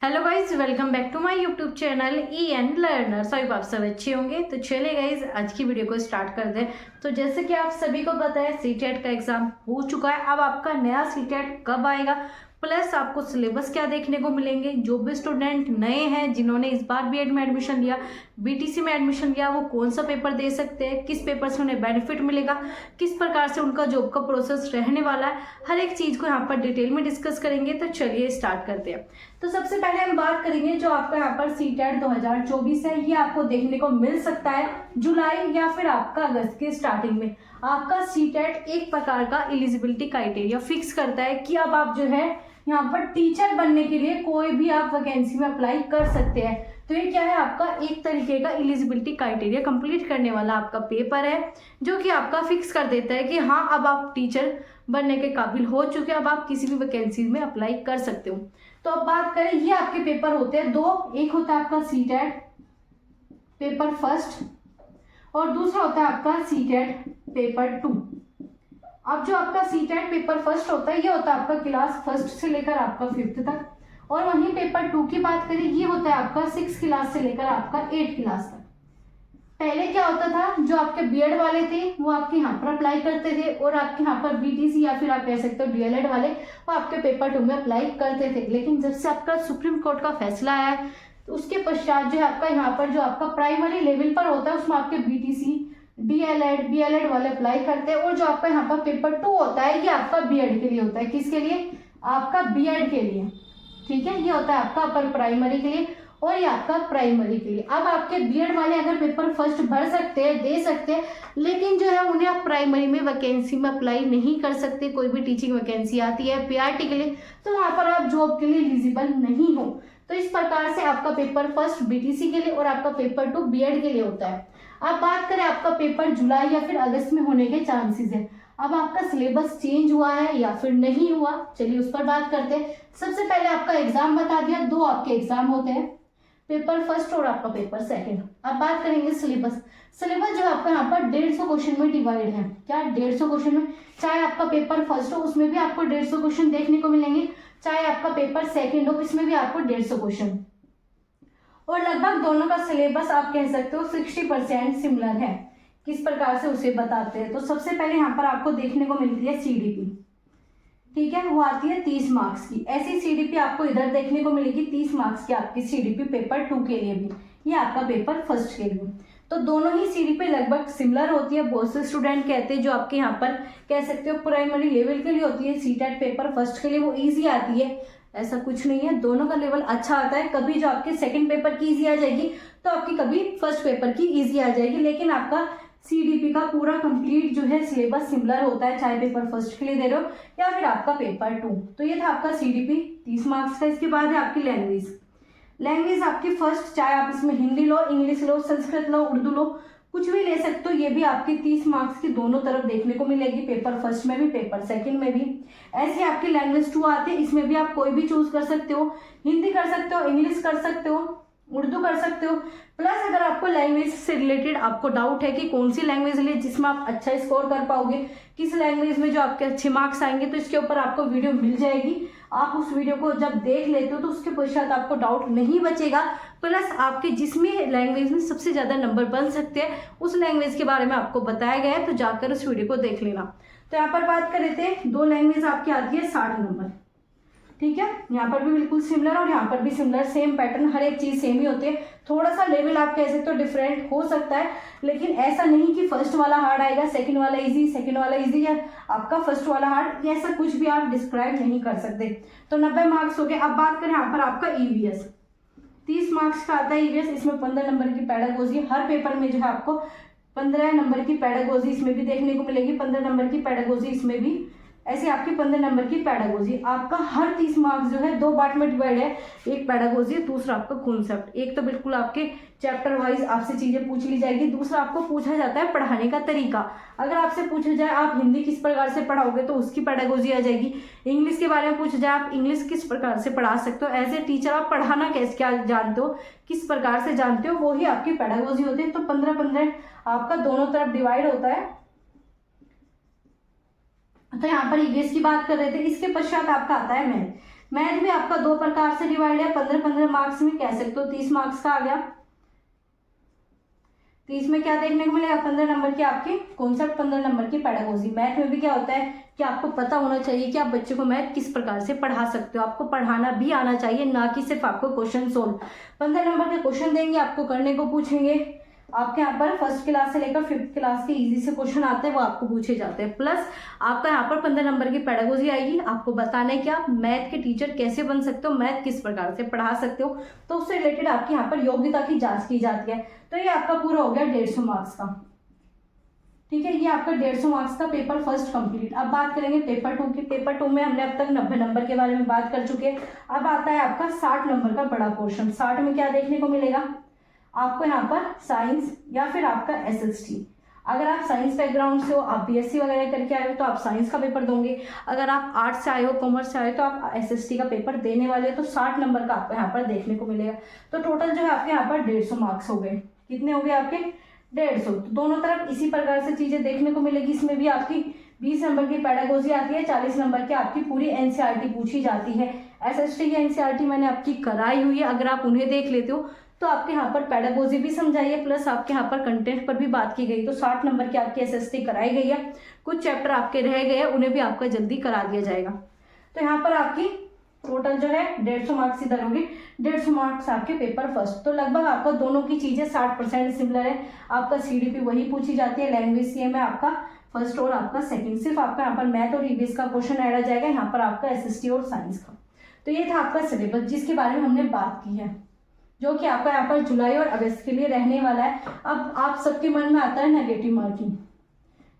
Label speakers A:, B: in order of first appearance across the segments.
A: Hello guys, welcome back to my YouTube channel E and learner. I आप सब अच्छे होंगे। तो चले गाइज, आज की वीडियो को स्टार्ट कर दें। तो जैसे कि आप सभी को पता है, सीटेट का एग्जाम हो चुका है। अब आपका नया सीटेट कब आएगा, प्लस आपको सिलेबस क्या देखने को मिलेंगे। जो भी स्टूडेंट नए हैं, जिन्होंने इस बार बीएड में एडमिशन लिया, बीटीसी में एडमिशन लिया, वो कौन सा पेपर दे सकते हैं, किस पेपर से उन्हें बेनिफिट मिलेगा, किस प्रकार से उनका जॉब का प्रोसेस रहने वाला है, हर एक चीज़ को यहाँ पर डिटेल में डिस्कस करेंगे। तो चलिए स्टार्ट करते हैं। तो सबसे पहले हम बात करेंगे जो आपका यहाँ पर सीटेट 2024 है, ये आपको देखने को मिल सकता है जुलाई या फिर आपका अगस्त के स्टार्टिंग में। आपका सीटेट एक प्रकार का एलिजिबिलिटी क्राइटेरिया फिक्स करता है कि अब आप जो है यहाँ पर टीचर बनने के लिए कोई भी आप वैकेंसी में अप्लाई कर सकते हैं। तो ये क्या है, आपका एक तरीके का एलिजिबिलिटी क्राइटेरिया कंप्लीट करने वाला आपका पेपर है, जो कि आपका फिक्स कर देता है कि हाँ, अब आप टीचर बनने के काबिल हो चुके हैं, अब आप किसी भी वैकेंसी में अप्लाई कर सकते हो। तो अब बात करें, ये आपके पेपर होते हैं दो। एक होता है आपका सीटेट पेपर फर्स्ट और दूसरा होता है आपका सीटेट पेपर 2। अब जो आपका सीटेट पेपर फर्स्ट होता है, ये होता है आपका क्लास फर्स्ट से लेकर आपका 5th तक, और वहीं पेपर 2 की बात करें, ये होता है आपका 6 क्लास से लेकर आपका 8 क्लास तक। पहले क्या होता था, जो आपके बीएड वाले थे वो आपके यहाँ पर अप्लाई करते थे, और आपके यहाँ पर बीटीसी या फिर आप कह सकते हो डीएलएड वाले वो आपके पेपर 2 में अप्लाई करते थे। लेकिन जब से आपका सुप्रीम कोर्ट का फैसला आया है, तो उसके पश्चात जो है आपका यहाँ पर जो आपका प्राइमरी लेवल पर होता है, उसमें आपके बीटीसी बीएलएड वाले अप्लाई करते हैं, और जो आपका यहाँ पर पेपर 2 होता है, ये आपका बीएड के लिए होता है। किसके लिए? आपका बीएड के लिए। ठीक है, ये होता है आपका अपर प्राइमरी के लिए और ये आपका प्राइमरी के लिए। अब आपके बीएड वाले अगर पेपर फर्स्ट भर सकते हैं, दे सकते हैं, लेकिन जो है उन्हें आप प्राइमरी में वैकेंसी में अप्लाई नहीं कर सकते। कोई भी टीचिंग वैकेंसी आती है पीआरटी के लिए, तो वहां पर आप जॉब के लिए एलिजिबल नहीं हो। तो इस प्रकार से आपका पेपर फर्स्ट बीटीसी के लिए और आपका पेपर 2 बीएड के लिए होता है। अब बात करें, आपका पेपर जुलाई या फिर अगस्त में होने के चांसेस है। अब आपका सिलेबस चेंज हुआ है या फिर नहीं हुआ, चलिए उस पर बात करते हैं। सबसे पहले आपका एग्जाम बता दिया, दो आपके एग्जाम होते हैं, पेपर फर्स्ट और आपका पेपर सेकंड। अब बात करेंगे सिलेबस। सिलेबस जो आपका यहाँ पर 150 क्वेश्चन में डिवाइड है। क्या 150 क्वेश्चन में? चाहे आपका पेपर फर्स्ट हो, उसमें भी आपको 150 क्वेश्चन देखने को मिलेंगे, चाहे आपका पेपर सेकंड हो, इसमें भी आपको 150 क्वेश्चन। और लगभग दोनों का सिलेबस आप कह सकते हो 60% सिमिलर है। किस प्रकार से उसे बताते हैं, तो सबसे पहले यहाँ पर आपको देखने को मिलती है सीडीपी। ठीक है, वो आती है 30 मार्क्स की। ऐसी सीडीपी आपको इधर देखने को मिलेगी 30 मार्क्स की आपकी सीडीपी पेपर 2 के लिए भी, ये आपका पेपर फर्स्ट के लिए। तो दोनों ही सीडीपी लगभग सिमिलर होती है। बहुत से स्टूडेंट कहते हैं जो आपके यहाँ पर कह सकते हो प्राइमरी लेवल के लिए होती है सीटेट पेपर फर्स्ट के लिए वो ईजी आती है। ऐसा कुछ नहीं है, दोनों का लेवल अच्छा आता है। कभी जो आपके सेकंड पेपर की ईजी आ जाएगी, तो आपकी कभी फर्स्ट पेपर की ईजी आ जाएगी, लेकिन आपका सीडीपी का पूरा कंप्लीट जो है सिलेबस सिमिलर होता है, चाहे पेपर फर्स्ट के लिए दे रहे हो या फिर आपका पेपर 2। तो ये था आपका सीडीपी 30 मार्क्स का। इसके बाद है आपकी लैंग्वेज। लैंग्वेज आपकी फर्स्ट, चाहे आप इसमें हिंदी लो, इंग्लिश लो, संस्कृत लो, उर्दू लो, कुछ भी ले सकते हो। ये भी आपकी 30 मार्क्स की दोनों तरफ देखने को मिलेगी, पेपर फर्स्ट में भी पेपर सेकंड में भी। ऐसे आपकी लैंग्वेज 2 आती है, इसमें भी आप कोई भी चूज कर सकते हो, हिंदी कर सकते हो, इंग्लिश कर सकते हो, उर्दू कर सकते हो। प्लस अगर आपको लैंग्वेज से रिलेटेड आपको डाउट है कि कौन सी लैंग्वेज ले जिसमें आप अच्छा स्कोर कर पाओगे, किस लैंग्वेज में जो आपके अच्छे मार्क्स आएंगे, तो इसके ऊपर आपको वीडियो मिल जाएगी। आप उस वीडियो को जब देख लेते हो तो उसके पश्चात आपको डाउट नहीं बचेगा। प्लस आपके जिसमें लैंग्वेज में सबसे ज्यादा नंबर बन सकते हैं, उस लैंग्वेज के बारे में आपको बताया गया है, तो जाकर उस वीडियो को देख लेना। तो यहाँ पर बात कर रहे थे, दो लैंग्वेज आपकी आती है 60 नंबर। ठीक है, यहाँ पर भी बिल्कुल सिमिलर और यहाँ पर भी सिमिलर, सेम पैटर्न, हर एक चीज सेम ही होती है। थोड़ा सा लेवल आप कह सकते हो डिफरेंट हो सकता है, लेकिन ऐसा नहीं कि फर्स्ट वाला हार्ड आएगा, सेकंड वाला इजी, सेकंड वाला इजी, या आपका फर्स्ट वाला हार्ड, ऐसा कुछ भी आप डिस्क्राइब नहीं कर सकते। तो 90 मार्क्स हो गए। अब बात करें यहाँ पर आपका ईवीएस, 30 मार्क्स का आता है ईवीएस। इसमें 15 नंबर की पेडागोजी, हर पेपर में जो है आपको 15 नंबर की पेडागोजी इसमें भी देखने को मिलेगी, 15 नंबर की पेडागोजी इसमें भी। ऐसे आपकी 15 नंबर की पेडागोजी। आपका हर 30 मार्क्स जो है दो पार्ट में डिवाइड है, एक पेडागोजी, दूसरा आपका कॉन्सेप्ट। एक तो बिल्कुल आपके चैप्टर वाइज आपसे चीजें पूछ ली जाएगी, दूसरा आपको पूछा जाता है पढ़ाने का तरीका। अगर आपसे पूछा जाए आप हिंदी किस प्रकार से पढ़ाओगे, तो उसकी पेडागोजी आ जाएगी। इंग्लिश के बारे में पूछा जाए आप इंग्लिश किस प्रकार से पढ़ा सकते हो, एज ए टीचर आप पढ़ाना कैसे, क्या जानते हो, किस प्रकार से जानते हो, वो ही आपकी पेडागोजी होती है। तो 15-15 आपका दोनों तरफ डिवाइड होता है। तो यहाँ पर ईवीएस की बात कर रहे थे। इसके पश्चात आपका आता है मैथ। मैथ भी आपका 2 प्रकार से डिवाइड है, 15-15 मार्क्स में, कह सकते हो 30 मार्क्स का आ गया। 30 में क्या देखने को मिलेगा, 15 नंबर की आपकी कॉन्सेप्ट, 15 नंबर की पेडागोजी। मैथ में भी क्या होता है कि आपको पता होना चाहिए कि आप बच्चे को मैथ किस प्रकार से पढ़ा सकते हो, आपको पढ़ाना भी आना चाहिए, ना कि सिर्फ आपको क्वेश्चन सोल्व। 15 नंबर के क्वेश्चन देंगे, आपको करने को पूछेंगे। आपके यहाँ पर फर्स्ट क्लास से लेकर 5th क्लास के इजी से क्वेश्चन आते हैं, वो आपको पूछे जाते हैं। प्लस आपका यहाँ पर 15 नंबर की पेडागोजी आएगी, आपको बताना है कि आप मैथ के टीचर कैसे बन सकते हो, मैथ किस प्रकार से पढ़ा सकते हो, तो उससे रिलेटेड आपके यहाँ पर योग्यता की जांच की जाती है। तो ये आपका पूरा हो गया 150 मार्क्स का। ठीक है, ये आपका 150 मार्क्स का पेपर फर्स्ट कंप्लीट। अब बात करेंगे पेपर 2 की। पेपर 2 में हमने अब तक 90 नंबर के बारे में बात कर चुके हैं। अब आता है आपका 60 नंबर का बड़ा पोर्शन। 60 में क्या देखने को मिलेगा आपको, यहाँ पर साइंस या फिर आपका SST। अगर आप साइंस बैकग्राउंड से हो, आप BSc वगैरह करके आए हो, तो आप साइंस का पेपर दोगे। अगर आप आर्ट्स से आए हो, कॉमर्स से आए हो, तो आप SST का पेपर देने वाले हो। तो 60 नंबर का आपको यहाँ पर देखने को मिलेगा। तो टोटल जो है आपके यहाँ पर 150 मार्क्स हो गए। कितने हो गए आपके, 150। तो दोनों तरफ इसी प्रकार से चीजें देखने को मिलेगी। इसमें भी आपकी 20 नंबर की पेडागोजी आती है, 40 नंबर की आपकी पूरी NCERT पूछी जाती है। SST की NCERT मैंने आपकी कराई हुई है, अगर आप उन्हें देख लेते हो तो आपके यहाँ पर पेडागोजी भी समझाई है, प्लस आपके यहाँ पर कंटेंट पर भी बात की गई। तो 60 नंबर की आपकी SST कराई गई है। कुछ चैप्टर आपके रह गए हैं, उन्हें भी आपका जल्दी करा दिया जाएगा। तो यहाँ पर आपकी टोटल जो है 150 मार्क्स इधर होगी, 150 मार्क्स आपके पेपर फर्स्ट। तो लगभग आपका दोनों की चीजें 60% सिमिलर है। आपका CDP वही पूछी जाती है, लैंग्वेज सेम है आपका फर्स्ट और आपका सेकंड। सिर्फ आपका यहाँ पर मैथ और EVS का क्वेश्चन ऐड आ जाएगा, यहाँ पर आपका SST और साइंस का। तो ये था आपका सिलेबस जिसके बारे में हमने बात की है, जो कि आपका यहाँ पर जुलाई और अगस्त के लिए रहने वाला है। अब आप सबके मन में आता है नेगेटिव मार्किंग,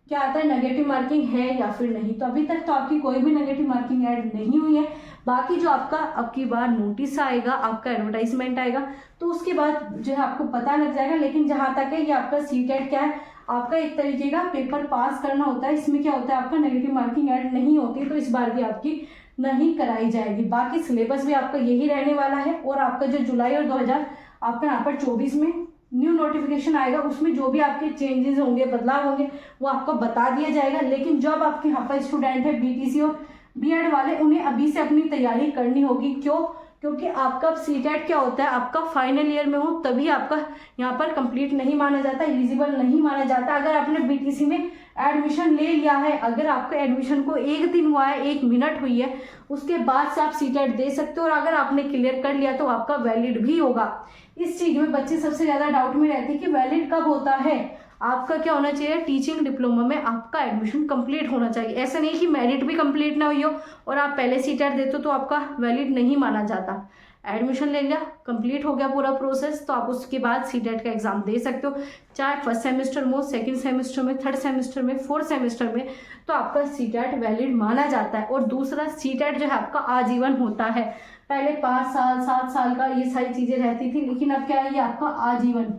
A: क्या आता है, नेगेटिव मार्किंग है या फिर नहीं। तो अभी तक तो आपकी कोई भी नेगेटिव मार्किंग ऐड नहीं हुई है। बाकी जो आपका अब की बार नोटिस आएगा, आपका एडवर्टाइजमेंट आएगा, तो उसके बाद जो है आपको पता लग जाएगा। लेकिन जहां तक है ये आपका CTET क्या है, आपका एक तरीके का पेपर पास करना होता है। इसमें क्या होता है, आपका नेगेटिव मार्किंग ऐड नहीं होती, तो इस बार भी आपकी नहीं कराई जाएगी। बाकी सिलेबस भी आपका यही रहने वाला है। और आपका जो जुलाई और 2000 आपका यहाँ पर 24 में न्यू नोटिफिकेशन आएगा, उसमें जो भी आपके चेंजेस होंगे, बदलाव होंगे, वो आपको बता दिया जाएगा। लेकिन जब आपके यहाँ पर स्टूडेंट है BTC और B.Ed वाले, उन्हें अभी से अपनी तैयारी करनी होगी। क्यों, क्योंकि आपका CTET क्या होता है, आपका फाइनल ईयर में हो तभी आपका यहाँ पर कंप्लीट नहीं माना जाता, एलिजिबल नहीं माना जाता। अगर आपने BTC में एडमिशन ले लिया है, अगर आपके एडमिशन को 1 दिन हुआ है, 1 मिनट हुई है, उसके बाद से आप CTET दे सकते हो। और अगर आपने क्लियर कर लिया तो आपका वैलिड भी होगा। इस चीज में बच्चे सबसे ज्यादा डाउट में रहते हैं कि वैलिड कब होता है। आपका क्या होना चाहिए, टीचिंग डिप्लोमा में आपका एडमिशन कंप्लीट होना चाहिए। ऐसा नहीं कि मेरिट भी कंप्लीट ना हुई हो और आप पहले CTET देते हो तो आपका वैलिड नहीं माना जाता। एडमिशन ले लिया, कंप्लीट हो गया पूरा प्रोसेस, तो आप उसके बाद CTET का एग्जाम दे सकते हो। चाहे फर्स्ट सेमेस्टर में हो, सेकेंड सेमेस्टर में, थर्ड सेमेस्टर में, फोर्थ सेमेस्टर में, तो आपका CTET वैलिड माना जाता है। और दूसरा CTET जो है आपका आजीवन होता है। पहले 5 साल 7 साल का ये सारी चीजें रहती थी, लेकिन अब क्या है, ये आपका आजीवन,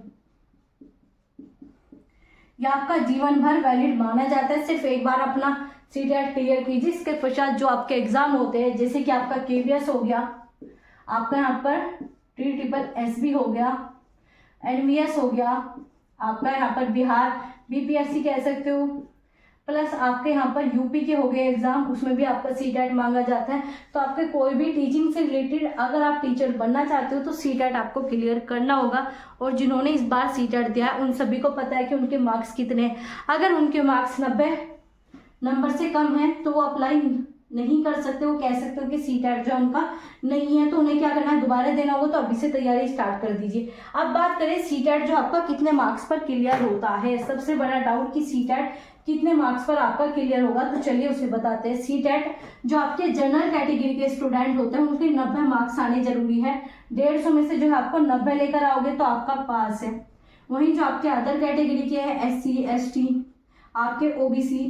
A: या आपका जीवन भर वैलिड माना जाता है। सिर्फ एक बार अपना CTET क्लियर कीजिए, इसके पश्चात जो आपके एग्जाम होते हैं, जैसे कि आपका KVS हो गया, आपका यहाँ पर TSSB हो गया, NVS हो गया, आपका यहाँ पर बिहार BPSC कह सकते हो, प्लस आपके यहाँ पर UP के हो गए एग्जाम, उसमें भी आपका CTET मांगा जाता है। तो आपके कोई भी टीचिंग से रिलेटेड अगर आप टीचर बनना चाहते हो तो CTET आपको क्लियर करना होगा। और जिन्होंने इस बार CTET दिया है उन सभी को पता है कि उनके मार्क्स कितने हैं। अगर उनके मार्क्स 90 नंबर से कम है तो वो अप्लाई नहीं कर सकते, वो कह सकते हो कि CTET जो उनका नहीं है, तो उन्हें क्या करना है, दोबारा देना होगा। तो अभी से तैयारी स्टार्ट कर दीजिए। अब बात करें CTET जो आपका कितने मार्क्स पर क्लियर होता है, सबसे बड़ा डाउट कि CTET कितने मार्क्स पर आपका क्लियर होगा, तो चलिए उसे बताते हैं। CTET जो आपके जनरल कैटेगरी के स्टूडेंट होते हैं उनके 90 मार्क्स आने जरूरी है। 150 में से जो है आपको 90 लेकर आओगे तो आपका पास है। वहीं जो आपके अदर कैटेगरी के हैं, SC ST, आपके OBC,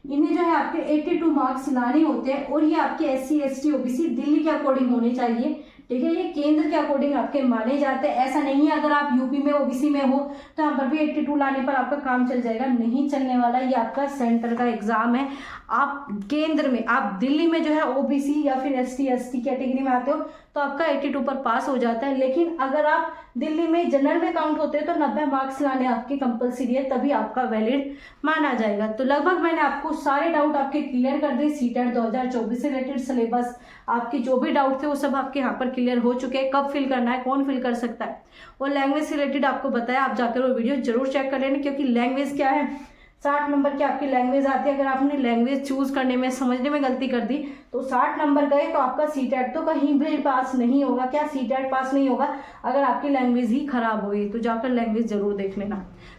A: इन्हें जो है आपके 82 मार्क्स लाने होते हैं। और ये आपके SC ST OBC दिल्ली के अकॉर्डिंग होने चाहिए, ठीक है, ये केंद्र के अकॉर्डिंग आपके माने जाते हैं। ऐसा नहीं है अगर आप UP में OBC में हो तो यहाँ पर भी 82 लाने पर आपका काम चल जाएगा, नहीं चलने वाला। ये आपका सेंटर का एग्जाम है, आप केंद्र में, आप दिल्ली में जो है ओबीसी या फिर एसटी एसटी कैटेगरी में आते हो तो आपका 82 पर पास हो जाता है। लेकिन अगर आप दिल्ली में जनरल में काउंट होते हैं तो 90 मार्क्स लाने आपके कंपलसरी है, तभी आपका वैलिड माना जाएगा। तो लगभग मैंने आपको सारे डाउट आपके क्लियर कर दिए। सीटेट 2024 से रिलेटेड सिलेबस, आपके जो भी डाउट थे वो सब आपके यहाँ पर क्लियर हो चुके हैं। कब फिल करना है, कौन फिल कर सकता है, और लैंग्वेज से रिलेटेड आपको बताया। आप जाकर वो वीडियो जरूर चेक कर लेना, क्योंकि लैंग्वेज क्या है, 60 नंबर की आपकी लैंग्वेज आती है। अगर आपने लैंग्वेज चूज करने में, समझने में गलती कर दी तो 60 नंबर गए तो आपका सीटेट तो कहीं भी पास नहीं होगा। क्या सीटेट पास नहीं होगा अगर आपकी लैंग्वेज ही खराब हुई, तो जाकर लैंग्वेज जरूर देख लेना।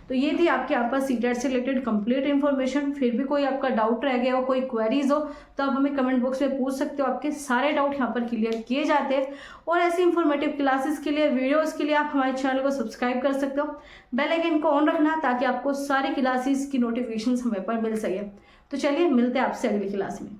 A: तो ये थी आपके यहाँ पर सीटेट से रिलेटेड कंप्लीट इन्फॉर्मेशन। फिर भी कोई आपका डाउट रह गया हो, कोई क्वेरीज हो, तो आप हमें कमेंट बॉक्स में पूछ सकते हो। आपके सारे डाउट यहाँ पर क्लियर किए जाते हैं। और ऐसी इंफॉर्मेटिव क्लासेस के लिए, वीडियोस के लिए आप हमारे चैनल को सब्सक्राइब कर सकते हो। बेल आइकन को ऑन रखना ताकि आपको सारी क्लासेस की नोटिफिकेशन समय पर मिल सके। तो चलिए मिलते हैं आपसे अगली क्लास में।